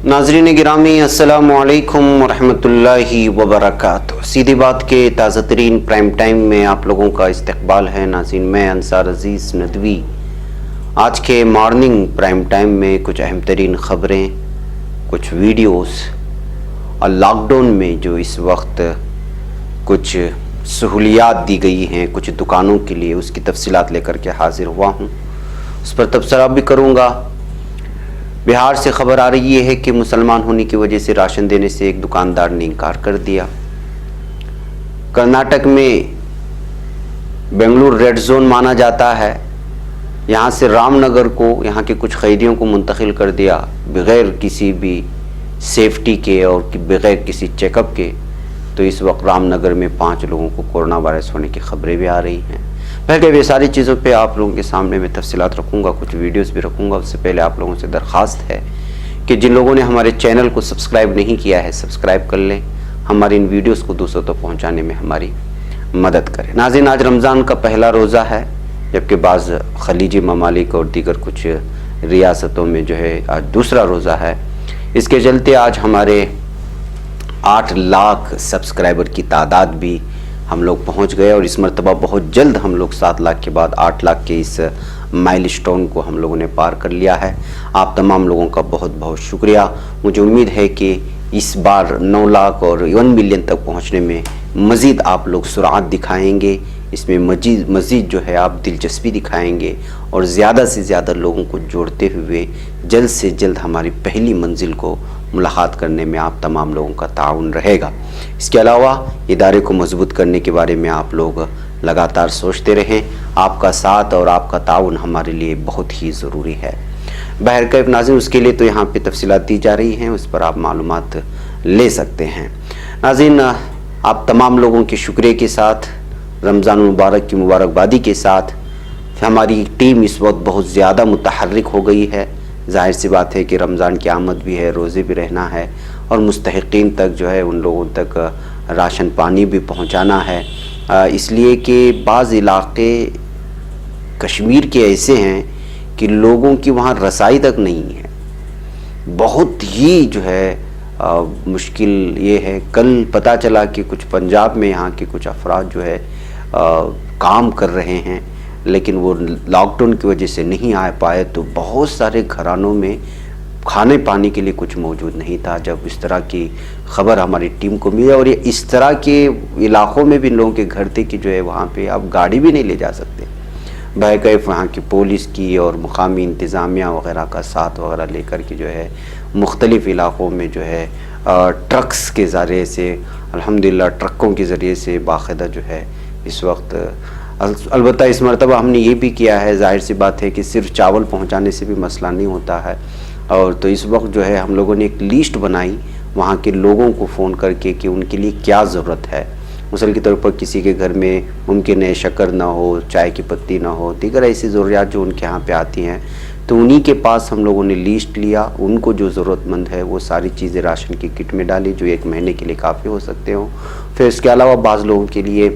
नाज़रीन गिरामी अस्सलामु अलैकुम वरहमतुल्लाहि वबरकातुहू। सीधी बात के ताज़ा तरीन प्राइम टाइम में आप लोगों का इस्तकबाल है। नाज़रीन मैं अंसार अजीज़ नदवी आज के मॉर्निंग प्राइम टाइम में कुछ अहम तरीन ख़बरें, कुछ वीडियोस और लॉकडाउन में जो इस वक्त कुछ सहूलियात दी गई हैं कुछ दुकानों के लिए, उसकी तफसीलात लेकर के हाजिर हुआ हूँ। उस पर तबसरा भी करूँगा। बिहार से खबर आ रही है कि मुसलमान होने की वजह से राशन देने से एक दुकानदार ने इनकार कर दिया। कर्नाटक में बेंगलुरु रेड जोन माना जाता है। यहाँ से रामनगर को, यहाँ के कुछ कैदियों को मुंतकिल कर दिया बग़ैर किसी भी सेफ्टी के और बग़ैर किसी चेकअप के। तो इस वक्त रामनगर में 5 लोगों को कोरोना वायरस होने की खबरें भी आ रही हैं। पहले वे सारी चीज़ों पे आप लोगों के सामने मैं तफसीलात रखूँगा, कुछ वीडियोस भी रखूँगा। उससे पहले आप लोगों से दरख्वास्त है कि जिन लोगों ने हमारे चैनल को सब्सक्राइब नहीं किया है सब्सक्राइब कर लें, हमारी इन वीडियोस को दूसरों तक पहुँचाने में हमारी मदद करें। नाज़रीन आज रमज़ान का पहला रोज़ा है, जबकि बाज़ खलीजी ममालिक और दीगर कुछ रियासतों में जो है आज दूसरा रोज़ा है। इसके चलते आज हमारे 8 लाख सब्सक्राइबर की तादाद भी हम लोग पहुंच गए और इस मरतबा बहुत जल्द हम लोग 7 लाख के बाद 8 लाख के इस माइलस्टोन को हम लोगों ने पार कर लिया है। आप तमाम लोगों का बहुत बहुत शुक्रिया। मुझे उम्मीद है कि इस बार 9 लाख और 1 मिलियन तक पहुंचने में मज़ीद आप लोग सुरात दिखाएंगे, इसमें मज़ीद जो है आप दिलचस्पी दिखाएंगे और ज़्यादा से ज़्यादा लोगों को जोड़ते हुए जल्द से जल्द हमारी पहली मंजिल को मुलाकात करने में आप तमाम लोगों का ताउन रहेगा। इसके अलावा इदारे को मजबूत करने के बारे में आप लोग लगातार सोचते रहें। आपका साथ और आपका ताउन हमारे लिए बहुत ही ज़रूरी है। बहरकैफ नाज़रीन उसके लिए तो यहाँ पे तफसीलात दी जा रही हैं, उस पर आप मालूमात ले सकते हैं। नाज़रीन आप तमाम लोगों के शुक्रिया के साथ, रमज़ान मुबारक की मुबारकबादी के साथ हमारी टीम इस वक्त बहुत ज़्यादा मुतहर्रिक हो गई है। ज़ाहिर सी बात है कि रमज़ान की आमद भी है, रोज़े भी रहना है और मुस्तहिक़ीन तक जो है उन लोगों तक राशन पानी भी पहुंचाना है। इसलिए कि बाज़ इलाक़े कश्मीर के ऐसे हैं कि लोगों की वहाँ रसाई तक नहीं है। बहुत ही जो है मुश्किल ये है। कल पता चला कि कुछ पंजाब में यहाँ के कुछ अफराद जो है काम कर रहे हैं, लेकिन वो लॉकडाउन की वजह से नहीं आ पाए, तो बहुत सारे घरानों में खाने पानी के लिए कुछ मौजूद नहीं था। जब इस तरह की खबर हमारी टीम को मिली, और ये इस तरह के इलाक़ों में भी लोगों के घर थे कि जो है वहाँ पे आप गाड़ी भी नहीं ले जा सकते। बहरकैफ वहाँ की पुलिस की और मुकामी इंतज़ामिया वगैरह का साथ वगैरह लेकर के जो है मुख्तलिफ़ इलाक़ों में जो है ट्रक्स के ज़रिए से, अल्हम्दुलिल्लाह ट्रकों के ज़रिए से बाकायदा जो है इस वक्त अलबत्ता इस मरतबा हमने ये भी किया है। ज़ाहिर सी बात है कि सिर्फ चावल पहुंचाने से भी मसला नहीं होता है, और तो इस वक्त जो है हम लोगों ने एक लिस्ट बनाई वहाँ के लोगों को फ़ोन करके कि उनके लिए क्या ज़रूरत है। मिसाल के तौर पर किसी के घर में मुमकिन है शक्कर ना हो, चाय की पत्ती ना हो, दीगर ऐसी ज़रूरियात जो उनके यहाँ पे आती हैं, तो उन्हीं के पास हम लोगों ने लिस्ट लिया। उनको जो ज़रूरतमंद है वो सारी चीज़ें राशन की किट में डाली जो 1 महीने के लिए काफ़ी हो सकते हो। फिर इसके अलावा बाज़ लोगों के लिए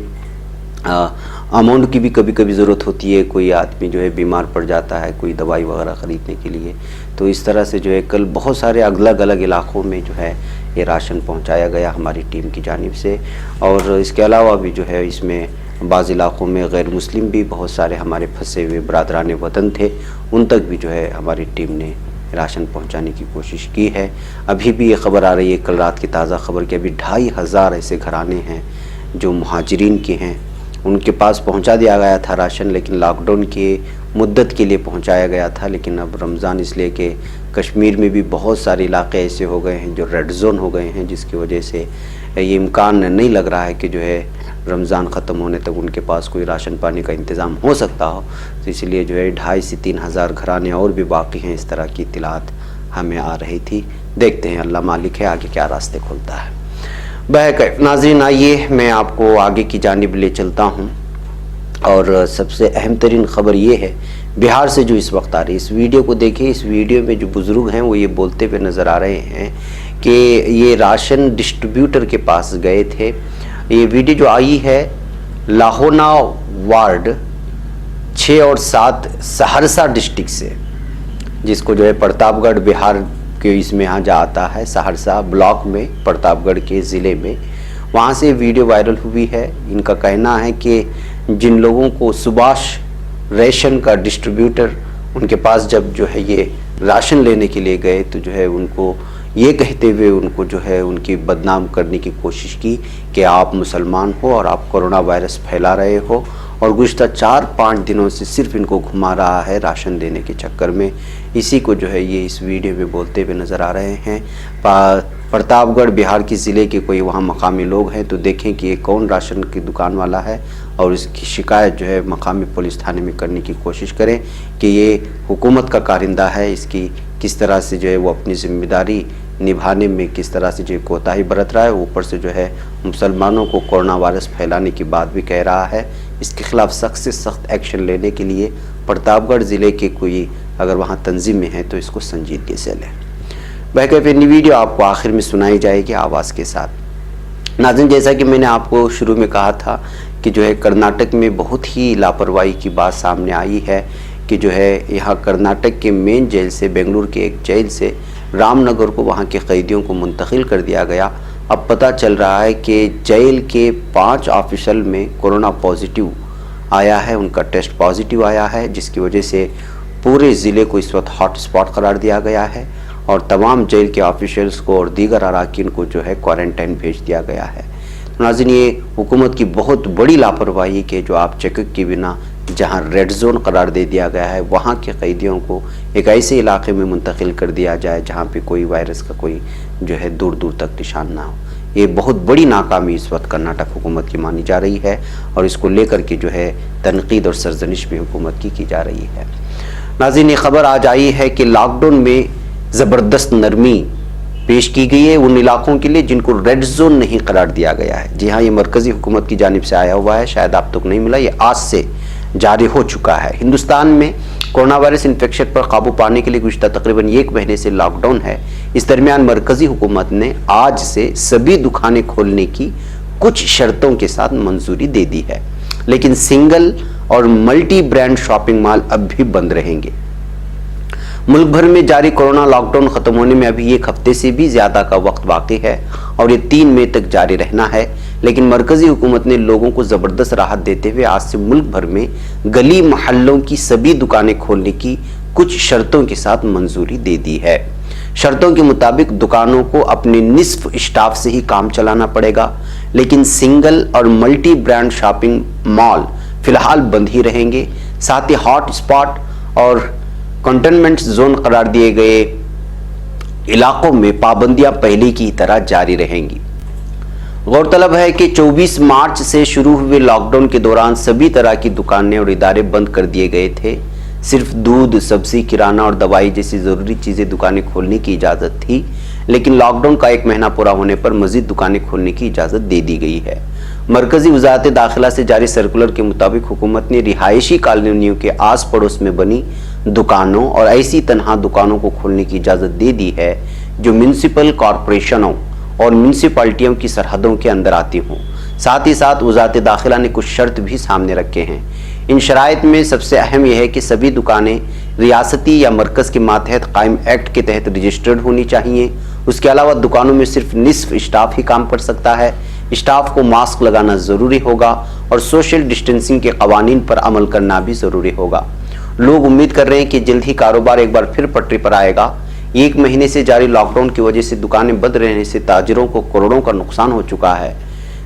अमाउंट की भी कभी कभी ज़रूरत होती है। कोई आदमी जो है बीमार पड़ जाता है कोई दवाई वगैरह ख़रीदने के लिए, तो इस तरह से जो है कल बहुत सारे अलग अलग इलाक़ों में जो है ये राशन पहुंचाया गया हमारी टीम की जानिब से। और इसके अलावा भी जो है इसमें बाज़ इलाक़ों में गैर मुस्लिम भी बहुत सारे हमारे फंसे हुए बरादरान वतन थे, उन तक भी जो है हमारी टीम ने राशन पहुंचाने की कोशिश की है। अभी भी ये खबर आ रही है, कल रात की ताज़ा खबर, कि अभी 2500 ऐसे घराने हैं जो मुहाजिरीन के हैं, उनके पास पहुंचा दिया गया था राशन, लेकिन लॉकडाउन के मुद्दत के लिए पहुंचाया गया था। लेकिन अब रमज़ान इसलिए कि कश्मीर में भी बहुत सारे इलाके ऐसे हो गए हैं जो रेड जोन हो गए हैं, जिसकी वजह से ये इम्कान नहीं लग रहा है कि जो है रमज़ान ख़त्म होने तक उनके पास कोई राशन पानी का इंतज़ाम हो सकता हो। तो इसलिए जो है 2500 से 3000 घराने और भी बाकी हैं। इस तरह की इत्तलात हमें आ रही थी। देखते हैं अल्लाह मालिक है आगे क्या रास्ते खोलता है। बहरकैफ नाज़रीन आइए मैं आपको आगे की जानिब ले चलता हूँ, और सबसे अहम तरीन ख़बर ये है बिहार से जो इस वक्त आ रही है। इस वीडियो को देखिए। इस वीडियो में जो बुज़ुर्ग हैं वो ये बोलते हुए नज़र आ रहे हैं कि ये राशन डिस्ट्रीब्यूटर के पास गए थे। ये वीडियो जो आई है लाहौना वार्ड 6 और 7 सहरसा डिस्ट्रिक्ट से, जिसको जो है प्रतापगढ़ बिहार کہ اس میں یہاں جا آتا ہے سہرسہ بلاک میں پرتاپ گڑھ کے ضلع میں، وہاں سے ویڈیو وائرل ہوئی ہے۔ ان کا کہنا ہے کہ جن لوگوں کو سبھاش ریشن کا ڈسٹریبیوٹر ان کے پاس جب جو ہے یہ راشن لینے کے لیے گئے تو جو ہے ان کو یہ کہتے ہوئے ان کو جو ہے ان کی بدنام کرنے کی کوشش کی کہ آپ مسلمان ہو اور آپ کرونا وائرس پھیلا رہے ہو، اور گزشتہ 4-5 دنوں سے صرف ان کو گھما رہا ہے راشن دینے کے چکر میں۔ اسی کو جو ہے یہ اس ویڈیو میں بولتے ہوئے نظر آ رہے ہیں۔ پرتاپ گڑھ بہار کے ضلع کے کوئی وہاں مقامی لوگ ہیں تو دیکھیں کہ یہ کون راشن کی دکان والا ہے، اور اس کی شکایت جو ہے مقامی پولیس تھانے میں کرنے کی کوشش کریں کہ یہ حکومت کا کارندہ ہے، اس کی کس طرح سے جو ہے وہ اپنی ذمہ داری نبھانے میں کس طرح سے جو کوتاہی برت رہا ہے، اوپر سے جو ہے مسلمانوں کو کورونا وائرس پھیلانے کی بات بھی کہہ رہا ہے۔ اس کے خلاف سخت سے سخت ایکشن لینے کے لیے پرتاپ گڑھ ضلع کے کوئی اگر وہاں تنظیم میں ہے تو اس کو سنجیدگی سے لیں۔ بہرکیف ویڈیو آپ کو آخر میں سنائی جائے گی آواز کے ساتھ۔ ناظرین، جیسا کہ میں نے آپ کو شروع میں کہا تھا کہ جو ہے کرناٹک میں بہت ہی لاپرواہی کی بات سامنے آئی ہے کہ جو ہے یہاں کرناٹک کے مین جیل سے، بنگلور کے ایک جیل سے رام نگر کو وہاں کے قیدیوں کو منتقل کر دیا گیا۔ اب پتہ چل رہا ہے کہ جیل کے 5 آفیسر میں کورونا پازیٹیو آیا ہے، ان کا ٹیسٹ پازیٹیو آیا ہے، جس کی وجہ سے پورے ضلع کو اس وقت ہاٹ اسپاٹ قرار دیا گیا ہے، اور تمام جیل کے آفیسرز کو اور دیگر اراکین کو جو ہے کوارنٹائن بھیج دیا گیا ہے۔ ناظرین، یہ حکومت کی بہت بڑی لاپرواہی کہ جو آپ چیک اپ کے بنا جہاں ریڈ زون قرار دے دیا گیا ہے وہاں کے قیدیوں کو ایک ایسے علاقے میں منتقل کر دیا جائے جہاں پہ کوئی وائرس کا کوئی جو ہے دور دور تک نشان نہ ہو۔ یہ بہت بڑی ناکامی اس وقت کرناٹک حکومت کی مانی جا رہی ہے، اور اس کو لے کر کے جو ہے تنقید اور سرزنش بھی حکومت کی جا رہی ہے۔ ناظرین، یہ خبر آج آئی ہے کہ لاک ڈاؤن میں زبردست نرمی پیش کی گئی ہے ان علاقوں کے لیے جن کو ریڈ زون نہیں قرار دیا گیا ہے۔ جی ہاں، یہ مرکزی حکومت کی جانب سے آیا ہوا ہے، شاید آپ تک نہیں ملا، یہ آج سے جاری ہو چکا ہے۔ ہندوستان میں کورونا وائرس انفیکشن پر قابو پانے کے لیے گزشتہ تقریباً 1 مہینے سے لاک ڈاؤن ہے۔ اس درمیان مرکزی حکومت نے آج سے سبھی دکانیں کھولنے کی کچھ شرطوں کے ساتھ منظوری دے دی ہے، لیکن سنگل اور ملٹی برانڈ شاپنگ مال اب بھی بند رہیں گے۔ ملک بھر میں جاری کورونا لاک ڈاؤن ختم ہونے میں ابھی 1 ہفتے سے بھی زیادہ کا وقت باقی ہے، اور یہ 3 مئی تک جاری رہنا ہے، لیکن مرکزی حکومت نے لوگوں کو زبردست راحت دیتے ہوئے آج سے ملک بھر میں گلی محلوں کی سبھی دکانیں کھولنے کی کچھ شرطوں کے ساتھ منظوری دے دی ہے۔ شرطوں کے مطابق دکانوں کو اپنے نصف اسٹاف سے ہی کام چلانا پڑے گا، لیکن سنگل اور ملٹی برانڈ شاپنگ مال فی الحال بند ہی رہیں گے۔ ساتھ ہی ہاٹ اسپاٹ اور کنٹینمنٹ زون قرار دیے گئے علاقوں میں پابندیاں پہلے کی طرح جاری رہیں گی۔ غورطلب ہے کہ 24 مارچ سے شروع ہوئے لاک ڈاؤن کے دوران سبھی طرح کی دکانیں اور ادارے بند کر دیے گئے تھے۔ صرف دودھ، سبزی، کرانہ اور دوائی جیسی ضروری چیزیں دکانیں کھولنے کی اجازت تھی، لیکن لاک ڈاؤن کا 1 مہینہ پورا ہونے پر مزید دکانیں کھولنے کی اجازت دے دی گئی ہے۔ مرکزی وزارت داخلہ سے جاری سرکولر کے مطابق حکومت نے رہائشی کالونیوں کے آس پڑوس میں بنی دکانوں اور ایسی تنہا دکانوں کو کھولنے کی اجازت دے دی ہے جو میونسپل کارپوریشنوں اور میونسپلٹیوں کی سرحدوں کے اندر آتی ہوں۔ ساتھ ہی ساتھ وزارت داخلہ نے کچھ شرط بھی سامنے رکھے ہیں۔ ان شرائط میں سب سے اہم یہ ہے کہ سبھی دکانیں ریاستی یا مرکز کے ماتحت قائم ایکٹ کے تحت رجسٹرڈ ہونی چاہیے۔ اس کے علاوہ دکانوں میں صرف نصف اسٹاف ہی کام کر سکتا ہے۔ اسٹاف کو ماسک لگانا ضروری ہوگا اور سوشل ڈسٹینسنگ کے قوانین پر عمل کرنا بھی ضروری ہوگا۔ لوگ امید کر رہے ہیں کہ جلد ہی کاروبار ایک بار پھر پٹری پر آئے گا۔ 1 مہینے سے جاری لاک ڈاؤن کی وجہ سے دکانیں بند رہنے سے تاجروں کو کروڑوں کا نقصان ہو چکا ہے۔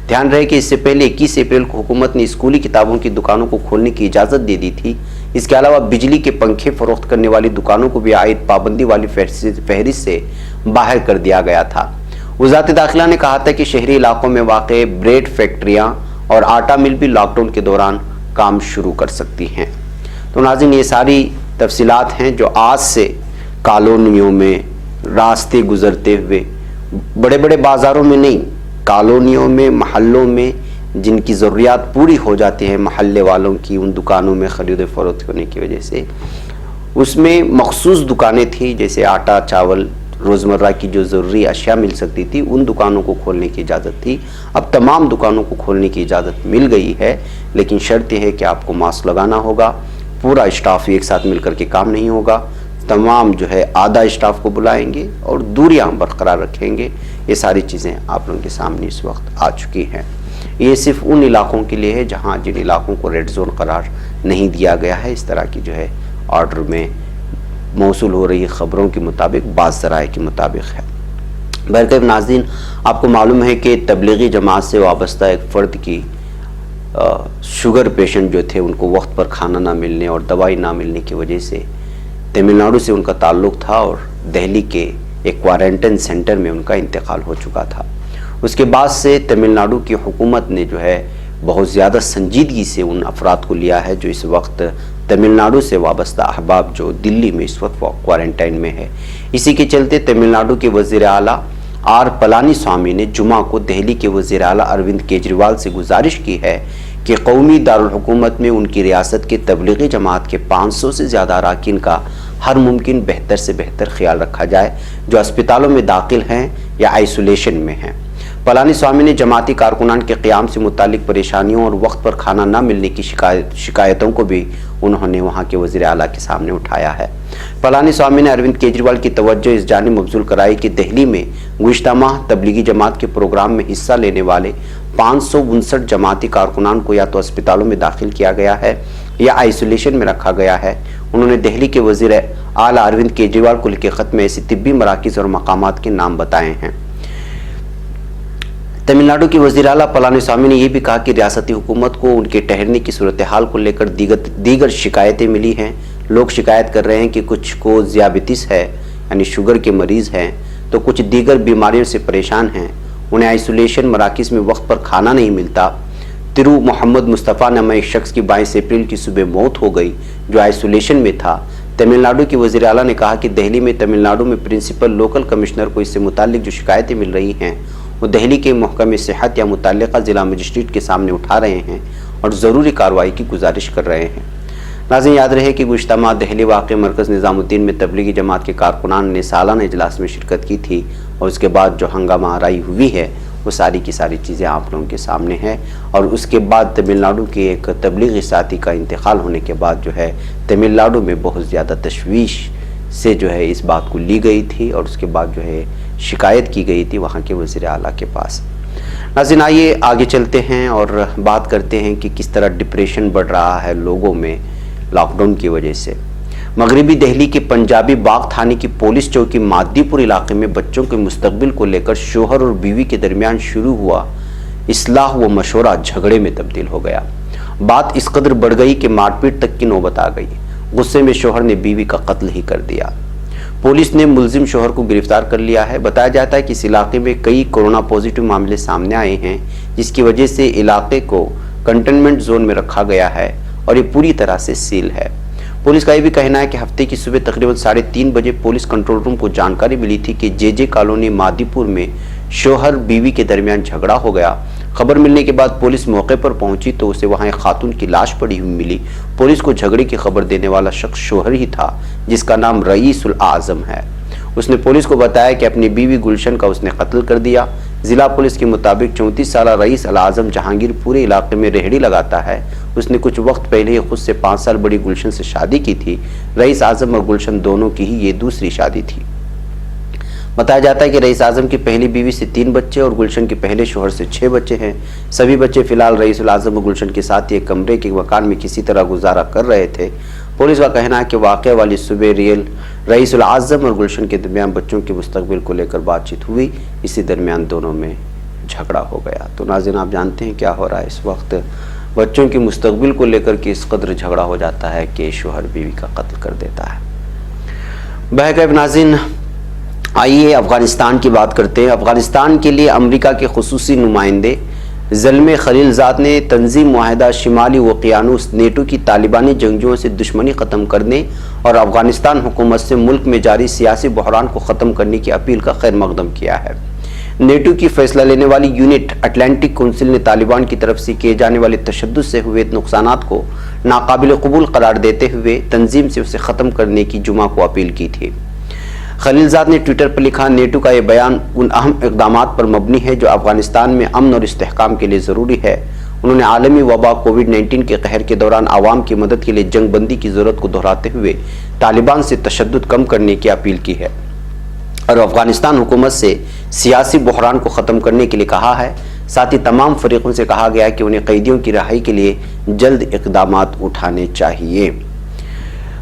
دھیان رہے کہ اس سے پہلے 21 اپریل کو حکومت نے اسکولی کتابوں کی دکانوں کو کھولنے کی اجازت دے دی تھی۔ اس کے علاوہ بجلی کے پنکھے فروخت کرنے والی دکانوں کو بھی عائد پابندی والی فہرست سے باہر کر دیا گیا تھا۔ وزارت داخلہ نے کہا تھا کہ شہری علاقوں میں واقع بریڈ فیکٹریاں اور آٹا مل بھی لاک ڈاؤن کے دوران کام شروع کر سکتی ہیں۔ تو ناظرین، یہ ساری تفصیلات ہیں جو آج سے کالونیوں میں راستے گزرتے ہوئے، بڑے بڑے بازاروں میں نہیں، کالونیوں میں، محلوں میں جن کی ضروریات پوری ہو جاتی ہیں محلے والوں کی، ان دکانوں میں خرید و فروخت ہونے کی وجہ سے، اس میں مخصوص دکانیں تھیں جیسے آٹا، چاول، روزمرہ کی جو ضروری اشیاء مل سکتی تھی، ان دکانوں کو کھولنے کی اجازت تھی۔ اب تمام دکانوں کو کھولنے کی اجازت مل گئی ہے، لیکن شرط یہ ہے کہ آپ کو ماسک لگانا ہوگا، پورا اسٹاف ایک ساتھ مل کر کے کام نہیں ہوگا، तमाम जो है आधा स्टाफ को बुलाएंगे और दूरियां बरकरार रखेंगे। ये सारी चीज़ें आप लोगों के सामने इस वक्त आ चुकी हैं। ये सिर्फ उन इलाकों के लिए है जहां जिन इलाकों को रेड जोन करार नहीं दिया गया है। इस तरह की जो है ऑर्डर में मौसूल हो रही खबरों के मुताबिक, बाज़ ज़राए के मुताबिक है। बहरकैफ नाज़रीन, आपको मालूम है कि तबलीगी जमात से वाबस्ता एक फ़र्द की शुगर पेशेंट जो थे उनको वक्त पर खाना ना मिलने और दवाई ना मिलने की वजह से तमिलनाडु से उनका ताल्लुक़ था और दिल्ली के एक क्वारंटाइन सेंटर में उनका इंतकाल हो चुका था। उसके बाद से तमिलनाडु की हुकूमत ने जो है बहुत ज़्यादा संजीदगी से उन अफराद को लिया है जो इस वक्त तमिलनाडु से वाबस्ता अहबाब जो दिल्ली में इस वक्त क्वारंटाइन में है। इसी के चलते तमिलनाडु के वज़ीर आला आर पलानी स्वामी ने जुमा को दिल्ली के वज़ीर आला अरविंद केजरीवाल से गुजारिश की है कि कौमी दारुल हुकूमत में उनकी रियासत के तबलीगी जमात के 500 से ज़्यादा अरकान का हर मुमकिन बेहतर से बेहतर ख्याल रखा जाए जो अस्पतालों में दाखिल हैं या आइसोलेशन में हैं। पलानी स्वामी ने जमाती कारकुनान के क़याम से मुतालिक परेशानियों और वक्त पर खाना न मिलने की शिकायतों को भी उन्होंने वहाँ के वज़ीर आला के सामने उठाया है। पलानी स्वामी ने अरविंद केजरीवाल की तवज्जो इस जानिब मबज़ूल कराई कि दिल्ली में गुज़िश्ता माह तबलीगी जमात के प्रोग्राम में हिस्सा लेने वाले 559 जमाती कारकुनान को या तो अस्पतालों में दाखिल किया गया है या आइसोलेशन में रखा गया है। उन्होंने दिल्ली के वज़ीर आला अरविंद केजरीवाल को लिखे ख़त में ऐसे तिब्बी मराकिज़ और मकामात के नाम बताए हैं। तमिलनाडु की वज़ीर आला पलानी स्वामी ने यह भी कहा कि रियासती हुकूमत को उनके ठहरने की सूरत हाल को लेकर दीगर शिकायतें मिली हैं। लोग शिकायत कर रहे हैं कि कुछ को ज़ियाबितिस है यानी शुगर के मरीज़ हैं, तो कुछ दीगर बीमारियों से परेशान हैं। उन्हें आइसोलेशन मराकिज़ में वक्त पर खाना नहीं मिलता। तिरु मोहम्मद मुस्तफ़ा नामा एक शख्स की 22 अप्रैल की सुबह मौत हो गई जो आइसोलेशन में था। तमिलनाडु की वज़ीर आला ने कहा कि दिल्ली में तमिलनाडु में प्रिंसिपल लोकल कमिश्नर को इससे मुताल्लिक जो शिकायतें मिल रही हैं वो दिल्ली के महकमे सेहत या मुतल्लिका ज़िला मजिस्ट्रेट के सामने उठा रहे हैं और ज़रूरी कार्रवाई की गुजारिश कर रहे हैं। नाज़रीन, याद रहे कि गुज़िश्ता माह दिल्ली वाक़ मरकज़ निज़ामुद्दीन में तबलीगी जमात के कारकुनान ने सालाना इजलास में शिरकत की थी और उसके बाद जो हंगामा आराई हुई है वो सारी की सारी चीज़ें आप लोगों के सामने हैं। और उसके बाद तमिलनाडु के एक तबलीगी साथी का इंतकाल होने के बाद जो है तमिलनाडु में बहुत ज़्यादा तशवीश से जो है इस बात को ली गई थी और उसके बाद जो है शिकायत की गई थी वहाँ के वज़ीर आला के पास। नाज़रीन, आइए आगे चलते हैं और बात करते हैं कि किस तरह डिप्रेशन बढ़ रहा है लोगों में लॉकडाउन की वजह से। मगरबी दिल्ली के पंजाबी बाग थाने की पुलिस चौकी मादीपुर इलाके में बच्चों के मुस्तकबिल को लेकर शोहर और बीवी के दरमियान शुरू हुआ इस्लाह व मशवरा झगड़े में तब्दील हो गया। बात इस कदर बढ़ गई कि मारपीट तक की नौबत आ गई। गुस्से में शोहर ने बीवी का कत्ल ही कर दिया। पुलिस ने मुलजिम शोहर को गिरफ्तार कर लिया है। बताया जाता है कि इस इलाके में कई कोरोना पॉजिटिव मामले सामने आए हैं जिसकी वजह से इलाके को कंटेनमेंट जोन में रखा गया है और ये पूरी तरह से सील है। पुलिस का ये भी कहना है कि हफ्ते की सुबह तकरीबन 3:30 बजे पुलिस कंट्रोल रूम को जानकारी मिली थी कि जे कॉलोनी मादीपुर में शोहर बीवी के दरमियान झगड़ा हो गया। खबर मिलने के बाद पुलिस मौके पर पहुंची तो उसे वहां एक खातून की लाश पड़ी हुई मिली। पुलिस को झगड़े की खबर देने वाला शख्स शोहर ही था जिसका नाम रईसुल आज़म है। उसने पुलिस को बताया कि अपनी बीवी गुलशन का उसने कत्ल कर दिया। जिला पुलिस के मुताबिक 34 साल रईस अल आज़म जहांगीर पूरे इलाके में रेहड़ी लगाता है। उसने कुछ वक्त पहले ही खुद से 5 साल बड़ी गुलशन से शादी की थी। रईस आज़म और गुलशन दोनों की ही ये दूसरी शादी थी। बताया जाता है कि रईस आज़म की पहली बीवी से 3 बच्चे और गुलशन के पहले शोहर से 6 बच्चे हैं। सभी बच्चे फिलहाल रईसुल आज़म और गुलशन के साथ एक कमरे के मकान में किसी तरह गुजारा कर रहे थे। पुलिस का कहना है कि वाक़या वाली सुबह रईसुल आज़म और गुलशन के दरमियान बच्चों के मुस्तकबिल को लेकर बातचीत हुई। इसी दरमियान दोनों में झगड़ा हो गया। तो नाज़रीन, आप जानते हैं क्या हो रहा है इस वक्त। बच्चों की मुस्तकबिल को लेकर के इस कदर झगड़ा हो जाता है कि शोहर बीवी का कत्ल कर देता है। बहरकैफ नाज़रीन, आइए अफ़गानिस्तान की बात करते हैं। अफ़गानिस्तान के लिए अमेरिका के खुसूसी नुमाइंदे ज़ल्मे खलीलज़ाद ने तंजीम मुआहिदा शिमाली वक़ियानूस नेटो की तालिबानी जंगजुओं से दुश्मनी ख़त्म करने और अफ़गानिस्तान हुकूमत से मुल्क में जारी सियासी बहरान को ख़त्म करने की अपील का खैर मकदम किया है। नेटो की फैसला लेने वाली यूनिट अटलांटिक काउंसिल ने तालिबान की तरफ से किए जाने वाले तशद्दुद से हुए नुकसानात को नाकाबिल कबूल करार देते हुए तंजीम से उसे ख़त्म करने की जुमा को अपील की थी। खलीलज़ाद ने ट्विटर पर लिखा, नेटो का यह बयान उन अहम इक़दामात पर मबनी है जो अफ़गानिस्तान में अमन और इस्तेहकाम के लिए ज़रूरी है। انہوں نے عالمی وبا کووڈ-19 کے قہر کے دوران عوام کی مدد کے لیے جنگ بندی کی ضرورت کو دہراتے ہوئے طالبان سے تشدد کم کرنے کی اپیل کی ہے اور افغانستان حکومت سے سیاسی بحران کو ختم کرنے کے لیے کہا ہے۔ ساتھ ہی تمام فریقوں سے کہا گیا کہ انہیں قیدیوں کی رہائی کے لیے جلد اقدامات اٹھانے چاہیے۔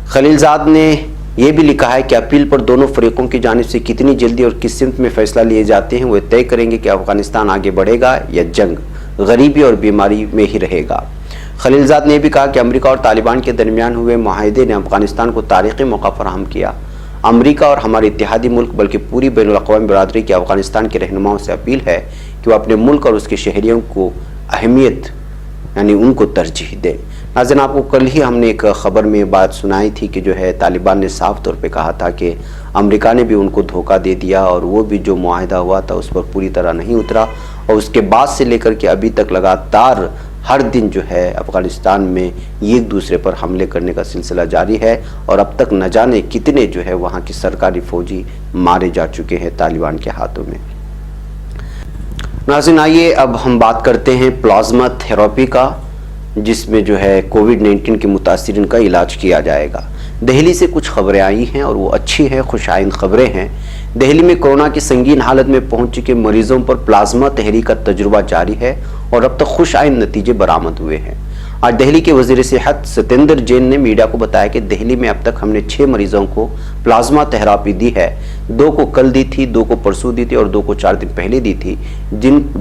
خلیل زاد نے یہ بھی لکھا ہے کہ اپیل پر دونوں فریقوں کی جانب سے کتنی جلدی اور کس سمت میں فیصلہ لیے جاتے ہیں وہ طے کریں گے کہ افغانستان آگے بڑھے گا یا جنگ، غریبی اور بیماری میں ہی رہے گا۔ خلیل زاد نے بھی کہا کہ امریکہ اور طالبان کے درمیان ہوئے معاہدے نے افغانستان کو تاریخی موقع فراہم کیا۔ امریکہ اور ہمارے اتحادی ملک بلکہ پوری بین الاقوامی برادری کی افغانستان کے رہنماؤں سے اپیل ہے کہ وہ اپنے ملک اور اس کے شہریوں کو اہمیت یعنی ان کو ترجیح دیں۔ ناظرین، آپ کو کل ہی ہم نے ایک خبر میں بات سنائی تھی کہ جو ہے طالبان نے صاف طور پہ کہا تھا کہ امریکہ نے بھی ان کو دھوکہ دے دیا اور وہ بھی جو معاہدہ ہوا تھا اس پر پوری طرح نہیں اترا، اور اس کے بعد سے لے کر کے ابھی تک لگاتار ہر دن جو ہے افغانستان میں ایک دوسرے پر حملے کرنے کا سلسلہ جاری ہے اور اب تک نہ جانے کتنے جو ہے وہاں کی سرکاری فوجی مارے جا چکے ہیں طالبان کے ہاتھوں میں۔ ناظرین، آئیے اب ہم بات کرتے ہیں پلازما تھراپی کا، جس میں جو ہے کووڈ-19 کے متاثرین کا علاج کیا جائے گا۔ دہلی سے کچھ خبریں آئی ہیں اور وہ اچھی ہیں، خوش آئند خبریں ہیں۔ دہلی میں کورونا کی سنگین حالت میں پہنچ چکے مریضوں پر پلازما تحریک کا تجربہ جاری ہے اور اب تک خوش آئند نتیجے برآمد ہوئے ہیں۔ آج دہلی کے وزیر صحت ستیندر جین نے میڈیا کو بتایا کہ دہلی میں اب تک ہم نے 6 مریضوں کو پلازما تھراپی دی ہے، 2 کو کل دی تھی، 2 کو پرسوں دی تھی اور 2 کو 4 دن پہلے دی تھی۔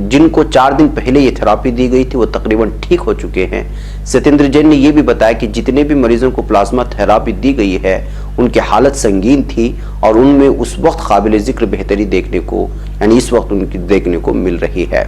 جن کو 4 دن پہلے یہ تھراپی دی گئی تھی وہ تقریباً ٹھیک ہو چکے ہیں۔ ستیندر جین نے یہ بھی بتایا کہ جتنے بھی مریضوں کو پلازما تھراپی دی گئی ہے ان کی حالت سنگین تھی اور ان میں اس وقت قابل ذکر بہتری دیکھنے کو اس وقت ان کی دیکھنے کو مل رہی ہے۔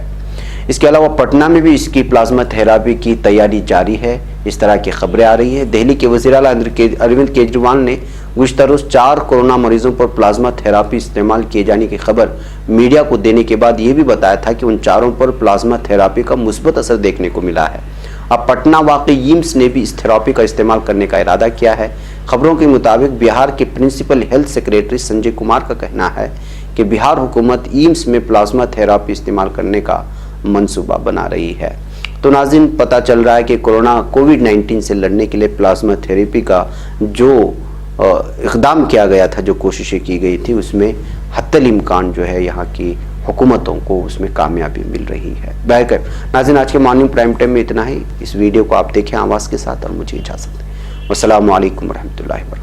اس کے علاوہ پٹنہ میں بھی اس کی پلازما تھراپی کی تیاری جاری ہے، اس طرح کی خبریں آ رہی ہیں۔ دہلی کے وزیر اعلیٰ اروند کیجریوال نے گزشتہ روز 4 کورونا مریضوں پر پلازما تھراپی استعمال کیے جانے کی خبر میڈیا کو دینے کے بعد یہ بھی بتایا تھا کہ ان 4 پر پلازما تھراپی کا مثبت اثر دیکھنے کو ملا ہے۔ اب پٹنہ واقع ایمس نے بھی اس تھراپی کا استعمال کرنے کا ارادہ کیا ہے۔ خبروں کے مطابق بہار کے principal health secretary Sanjay Kumar کا کہنا ہے کہ بہار حکومت ایمس میں پلازما تھراپی استعمال کرنے کا منصوبہ بنا رہی ہے۔ تو ناظرین، پتہ چل رہا ہے کہ کووڈ-19 سے لڑنے کے لیے پلازما تھراپی کا جو اقدام کیا گیا تھا، جو کوششیں کی گئی تھی، اس میں حتی الامکان جو ہے یہاں کی حکومتوں کو اس میں کامیابی مل رہی ہے۔ بہرکیف ناظرین، آج کے مارننگ پرائم ٹائم میں اتنا ہی۔ اس ویڈیو کو آپ دیکھیں آواز کے ساتھ اور مجھے اجازت دیں۔ والسلام علیکم ورحمۃ اللہ وبرکاتہ۔